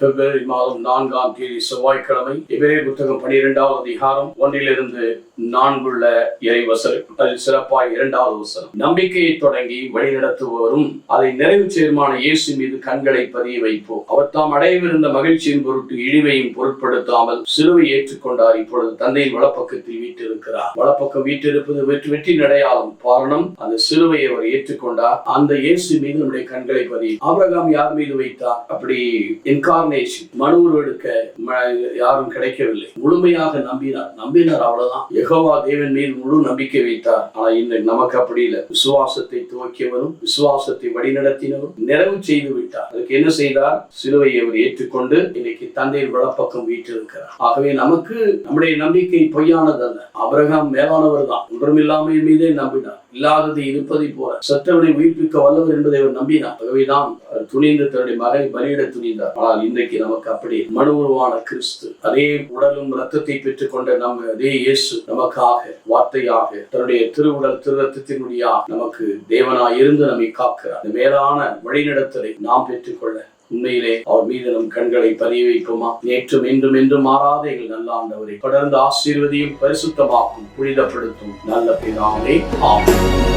பிப்ரவரி மாதம் 4ஆம் தேதி செவ்வாய்க்கிழமை. எபிரேயர் புத்தகம் 12வது அதிகாரம் 1-4 இறைவசனம். அதில் சிறப்பாய் 2வது வசனம். நம்பிக்கையை தொடங்கி வழிநடத்துபவரும் அதை நிறைவு செய்யுமான இயேசு மீது கண்களை பதிய வைப்போம். அவர் தாம் அடையவிருந்த மகிழ்ச்சியின் பொருட்டு இழிவையும் பொருட்படுத்தாமல் சிலுவை ஏற்றுக்கொண்டார். இப்பொழுது தந்தையின் வலப்பக்கத்தில் வீற்றிருக்கிறார். வலப்பக்கம் வீற்றிருப்பது வெற்றி அடையாளம். காரணம், அந்த சிலுவையை அவர் ஏற்றுக்கொண்டார். அந்த இயேசு மீது நம்முடைய கண்களை பதிய. ஆபிரகாம் யார் மீது வைத்தார்? அப்படி இன்கார்னேஷன், மனு உருவெடுக்க யாரும் கிடைக்கவில்லை. முழுமையாக நம்பினார், அவ்வளவுதான். யெகோவா தேவன் மீது முழு நம்பிக்கை வைத்தார். ஆனா இன்றைக்கு நமக்கு அப்படி இல்லை. விசுவாசத்தை துவக்கியவரும் விசுவாசத்தை வழிநடத்தினவரும் நிறைவு செய்து விட்டார். அதுக்கு என்ன செய்தார்? சிலுவையை அவர் ஏற்றுக்கொண்டு இன்னைக்கு தந்தையின் வலப்பக்கம் வீற்றிருக்கிறார். ஆகவே நமக்கு நம்முடைய நம்பிக்கை பொய்யானதல்ல. ஆபிரகாம் மேலானவர் தான். ஒன்றுமில்லாமல் மீதே நம்பினார். இல்லாதது இருப்பதை போல சற்றவனை உயிர்ப்பிக்க வல்லவர் என்பதை அவர் நம்பினார். ஆகவேதான் துணிந்து தன்னுடைய மகனை பலியிட துணிந்தார். ஆனால் இன்றைக்கு நமக்கு அப்படி மனு உருவான கிறிஸ்து, அதே உடலும் ரத்தத்தை பெற்றுக் கொண்ட அதே இயேசு நமக்காக வார்த்தையாக தன்னுடைய திருவுடல் திரு ரத்தத்தினுடைய நமக்கு தேவனாய் இருந்து நம்மை காக்கிறார். அந்த மேலான வழிநடத்தலை நாம் பெற்றுக்கொள்ள உண்மையிலே அவர் மீது நம் கண்களை பதிய வைப்போமா? நேற்றும் என்றும் மாறாத எங்கள் நல்ல ஆண்டவரை தொடர்ந்து ஆசீர்வதியும் பரிசுத்தமாக்கும் புனிதப்படுத்தும் நல்ல பிதாவே. ஆமென்.